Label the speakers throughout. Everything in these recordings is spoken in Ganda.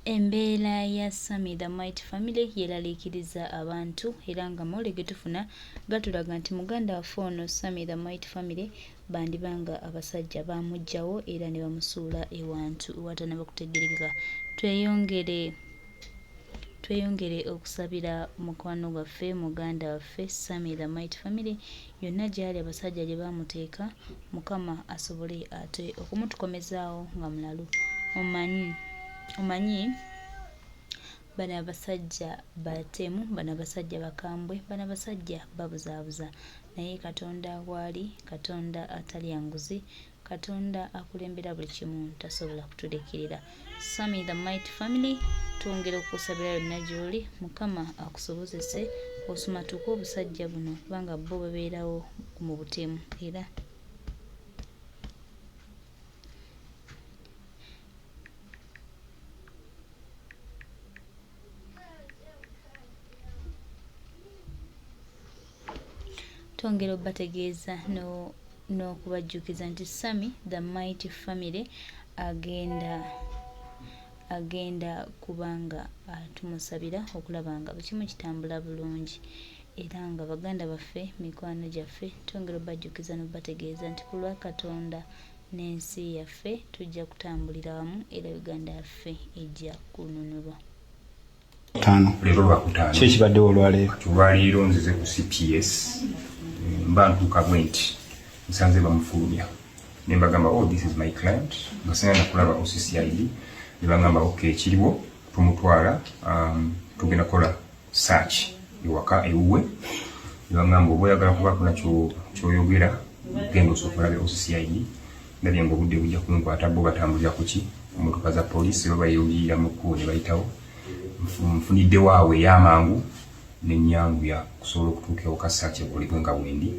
Speaker 1: Embeera ya Sammy the Mighty Family yeraliikiriza abantu era nga mawulire ge tufuna gatulaga nti muganda waffe ono Sammy the Mighty Family bandibanga abasajja bamuggyawo era ne bamusuula ewantu ewatanaba kutegerekeka. Tweyongere okusabira mukwano gwaffe muganda waffe Sammy the Mighty Family yonna gyali abasajja gye bamuteeka Mukama asobole ate okumutukomezaawo nga mulalu. Omanyi bano abasajja batemu, bano abasajja bakambwe, bano abasajja babuzaabuza, naye Katonda waali, Katonda atalya nguzi, Katonda akulembera buli kimu tasobola kutulekerera. Sammy the Mighty Family twongera okusabira yonna gy'oli Mukama akusobozese osumatuka obusajja buno kubanga bo babeerawo mu butemu era twongera obategeeza n'okubajjukiza nti Sammy the Mighty Family agenda kubanga tumusabira okulaba nga bukimu kitambula bulungi era nga baganda baffe mikwano gyaffe twongera obajjukiza n'obategeeza nti ku lwa Katonda n'ensi yaffe tujja kutambulira wamu era Uganda yaffe ejja kununulwa.
Speaker 2: Leero lwakutaano
Speaker 3: kibaddewo
Speaker 2: olwaleero nzize ku CPS mbantuuka bwenti nsanze bamufulumya ne mbagamba this is my client nga sina nakulaba OCCID ne bagamba okay kiriwo tumutwala tugenda kola search ewaka ewuwe ne bagamba oba oyagala kubaako nakyo kyoyogera genda osokolabe OCCID ndabye nga obudde bujja kunkwata bo batambulira kuki emmotoka za poliisi baba yewulira mu kkubo ne bayitawo mfunidde waawe ey'amangu n'ennyangu ya kusobola okutuuka ewaka search ekolebwe nga bwendi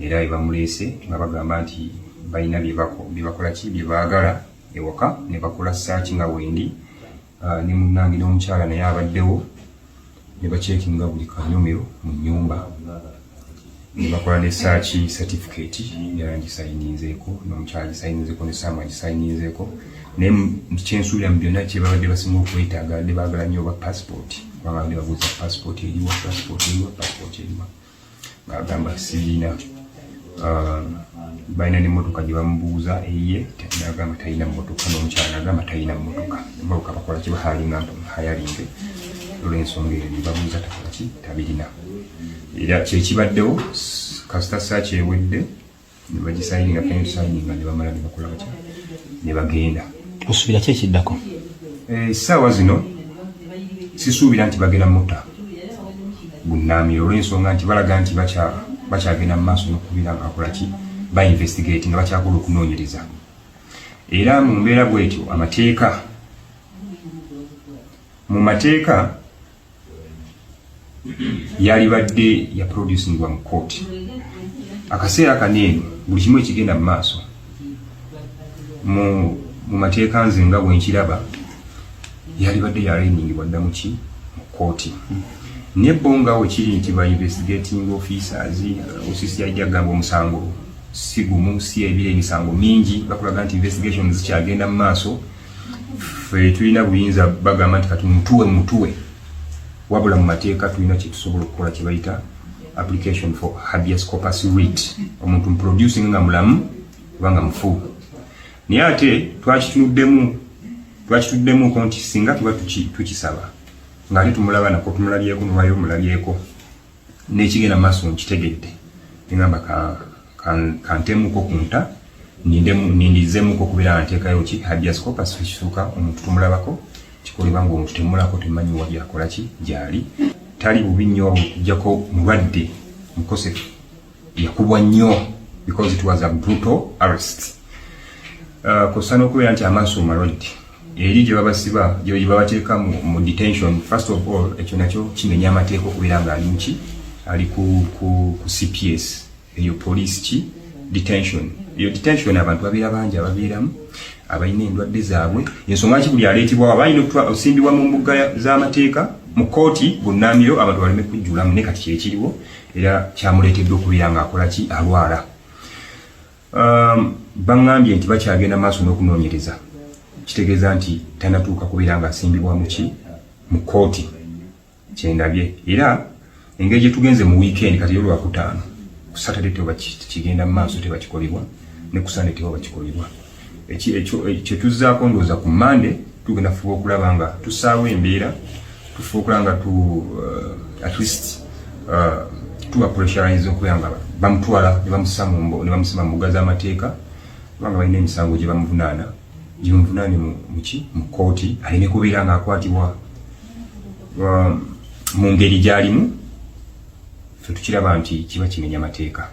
Speaker 2: era ebamuleese babagamba nti balina byebakola ki byebaagala ewaka ne bakola search nga bwendi ne munnange n'omukyala naye abaddewo ne bacekinga buli kanyomero mu nnyumba ne bakola ne search certificate era ngisayininzeeko n'omukyala gisayininzeeko ne Sam agisayininzeeko naye kyensuubira mu byonna kye babadde basinga okwetaaga badde baagala nnyo oba passport kubanga badde babuuza passport eriwa bagamba sirina balina n'emmotoka gye bamubuuza eye nagamba talina mmotoka n'omukyala nagamba talina mmotoka emmotoka bakola ki bahalinga hayalinge olw'ensonga eyo ne babuuza takola ki tabirina era kyekibaddewo kasita search ewedde ne bagisayininga pensayininga ne bamala ne bakola batya ne bagenda.
Speaker 3: Osuubira ki ekiddako?
Speaker 2: Essaawa zino sisuubira nti bagenda mutta bunnaamiro olw'ensonga nti balaga nti bakyagenda mu maaso n'okubira ngaakola ki bainvestigate nga bakyakola okunoonyereza era mu mbeera bwetyo mu mateeka yalibadde yaproducingwa mu kooti akaseera kaneeno buli kimu ekigenda mu maaso mu mateeka nze nga bwenkiraba yalibadde yaleningibwa ddamu ki mu kooti naye bo nga wekiri nti ba investigating officers OCCID yagamba omusango si gumu si ebire emisango mingi bakulaga nti investigation zikyagenda mu maaso ffe tulina buyinza bagamba nti kati mutuwe wabula mu mateeka tulina kye tusobola okukola kye bayita application for habeas corpus writ omuntu muproducing nga mulamu kubanga mufu naye ate twakituddemu nti singa tuba tukisaba ng'ate tumulaba nako tumulabyeko nolwayo omulabyeko n'ekigenda maaso nkitegedde nengamba kantemuko kunta nindizemuko okubeera nteekayo ki habeas corpus ekisuuka omuntu tumulabako kikolebwa ng'omuntu temulako temanyi wa byakola ki gyali tali bubi nnyo okuggyako mulwadde mukosefu yakubwa nnyo because it was a brutal arrest kosa n'okubeera nti amaaso malwadde eri gye babasiba gye babateeka mu detention first of all ekyo nakyo kimenya amateeka okubeera ng'ali muki ali ku CPS eyo police ki detention eyo detention abantu babeera bangi ababeeramu abalina endwadde zaabwe ensonga ki buli aleetibwawo abalina okusimbibwa mu mbuga z'amateeka mu kooti bunnaamiro abantu baleme kujjulamu ne kati kyekiriwo era kyamuleeteddwa okubeera ng'akola ki alwala baŋŋambye nti bakyagenda maaso n'okunoonyereza kitegeeza nti tanatuuka kubeera nga asimbibwa mu kooti kyendabye. Era engeri gye tugenze mu weekend kati y'olwakutaano ku Saturday teba kigenda mu maaso teba kikolebwa ne ku Sunday teba kikolebwa. Ekyo tuzzaako ndowooza ku Monday tugenda fuba okulaba nga tusaawa embeera tufuba okulaba nga at least tuba pressurize okubeera nga bamutwala ne bamusiba mu mbuga z'amateeka kubanga balina emisango gye bamuvunaana mu kooti aleme kubeera nga akwatibwa mu ngeri gy'alimu. Ffe tukiraba nti kiba kimenya mateeka.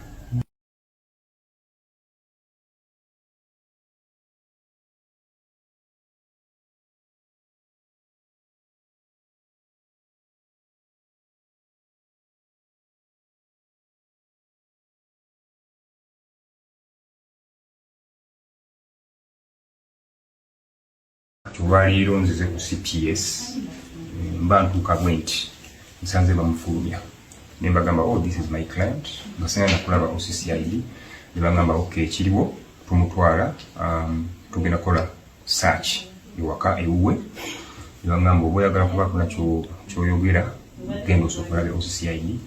Speaker 2: Olwaleero nzize ku CPS mba ntuuka bwe nti nsanze bamufulumya ne mbagamba this is my client ngasenga nakulaba OCCID ne bagamba okay kiriwo tumutwala tugenda kola search ewaka ewuwe ne bagamba oba oyagala kuba kuna kyoyogera genda osooka olabe OCCID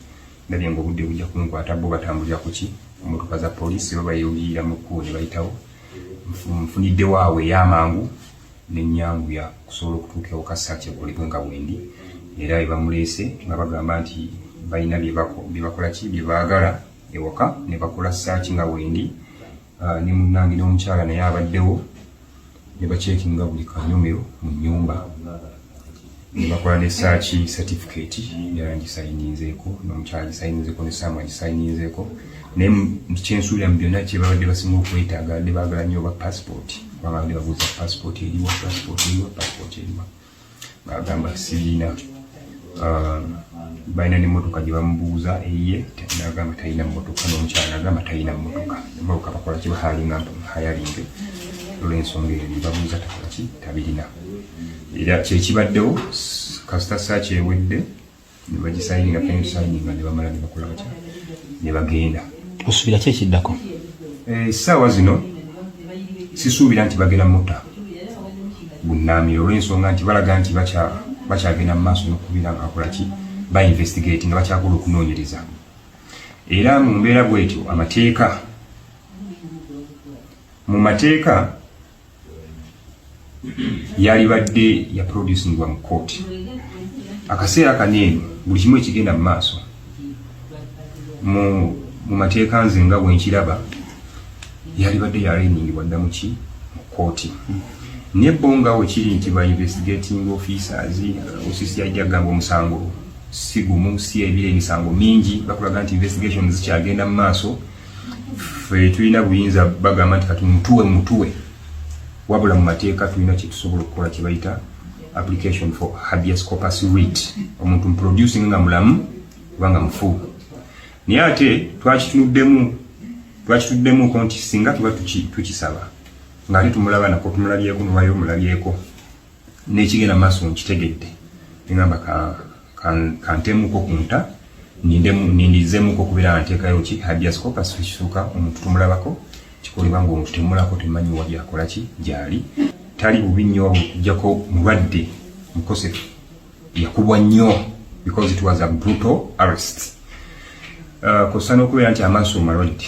Speaker 2: ndabye ng'obudde bujja kunkwata bo batambulira ku ki emmotoka za poliisi baba yeewulira mu kkubo ne bayitawo nfunidde waawe ey'amangu n'ennyangu ya kusobola okutuuka ewaka search ekolebwe nga bwendi era ebamuleese nga bagamba nti balina byebakola ki byebaagala ewaka ne bakola search nga bwendi ne munnange n'omukyala naye abaddewo ne bacekinga buli kanyomero mu nnyumba ne bakola ne search certificate era ngisayininzeeko n'omukyala gisayininzeeko ne Samu agisayininzeeko naye kyensuulira mu byonna kye babadde basinga okwetaaga badde baagala nnyo oba passport kubanga badde babuuza passport eriwa bagamba sirina balina n'emmotoka gye bamubuuza eyiye n'agamba talina mmotoka n'omukyala n'agamba talina mmotoka emmotoka bakola ki bahalinga hayalinge olw'ensonga eyo ne babuuza takola ki tabirina era kyekibaddewo kasita search ewedde ne bagisayininga pensayininga ne bamala ne bakola batya ne bagenda.
Speaker 3: Osuubira ki ekiddako?
Speaker 2: Essaawa zino sisuubira nti bagenda mutta bunnaamiro olw'ensonga nti balaga nti bakyagenda mu maaso n'okubeera nga akola ki bainvestigate nga bakyakola okunoonyereza. Era mu mbeera bw'etyo mu mateeka yalibadde yaproducingwa mu kooti akaseera kaneeno buli kimu ekigenda mu maaso mu mateeka nze nga bwe nkiraba yalibadde yaleningibwa dda mu kooti naye bo nga we kiri nti ba investigating officers OCCID agamba omusango si gumu si ebire emisango mingi bakulaga nti investigation zikyagenda mu maaso ffe tulina buyinza bagamba nti kati mutuwe wabula mu mateeka tulina kye tusobola okukola kye bayita application for habeas corpus writ omuntu muproducing nga mulamu kubanga mufu naye ate twakituddemu nti singa tuba tukisaba ng'ate tumulaba nako tumulabyeko nolwayo omulabyeko n'ekigenda maaso nkitegedde nengamba kantemuko kunta nindizemuko okubeera nteekayo ki habeas corpus kisuuka omuntu tumulabako kikolebwa ng'omuntu temulako temanyi wa byakola ki gyali tali bubi nnyo okuggyako mulwadde mukosefu yakubwa nnyo because it was a brutal arrest. Kosa n'okubeera nti amaaso malwadde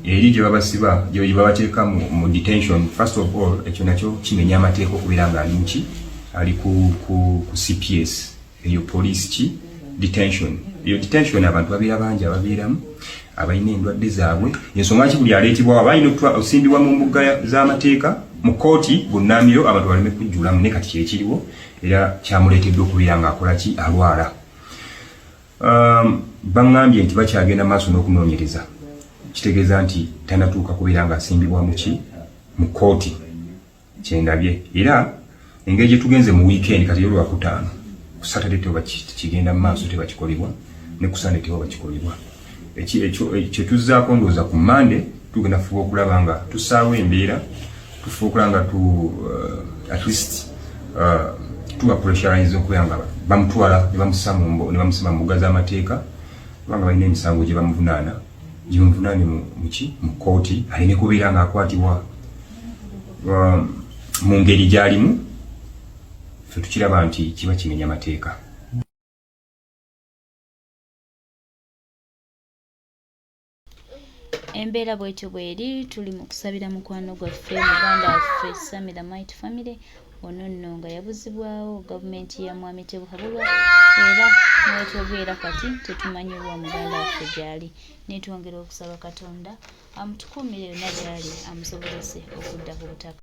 Speaker 2: eri gye babasiba gye babateeka mu detention. First of all ekyo nakyo kimenya amateeka okubeera nga ali muki ali ku CPS eyo police ki detention. Eyo detention abantu babeera bangi ababeeramu abalina endwadde zaabwe ensonga ki buli aleetibwa abalina okusimbibwa mu mbuga z'amateeka mu kooti bunnaamiro abantu baleme kujjulamu ne kati kyekiriwo era kyamuleeteddwa okubeera ng'akola ki alwala. Bangambye nti bakyagenda maaso n'okunoonyereza kitegeeza nti tanatuuka kubeera ng'asimbibwa mu kooti kyendabye. Era engeri gye tugenze mu weekend kati y'olwakutaano ku Saturday teba kigenda mu maaso teba kikolebwa ne ku Sunday teba kikolebwa. Ekyo tuzzaako ndowooza ku Monday tugenda fuba okulaba nga tusaawa embeera tufuba okulaba nga at least tuba pressurize okubeera nga bamutwala ne bamusiba mu mbuga z'amateeka kubanga balina emisango gye bamuvunaana mu kooti aleme kubeera nga akwatibwa mu ngeri gy'alimu ffe tukiraba nti kiba kimenya mateeka.
Speaker 1: Embeera bwetyo bweri, tuli mu kusabira mukwano gwaffe muganda waffe Samira Might Family ono nno nga yabuzibwawo gavumenti ya Mwami Tebukabulwa era n'etwogera kati tetumanyi wa muganda waffe gy'ali. Netwongera okusaba Katonda amutukuumire yonna gy'ali amusobozese okudda ku butaka.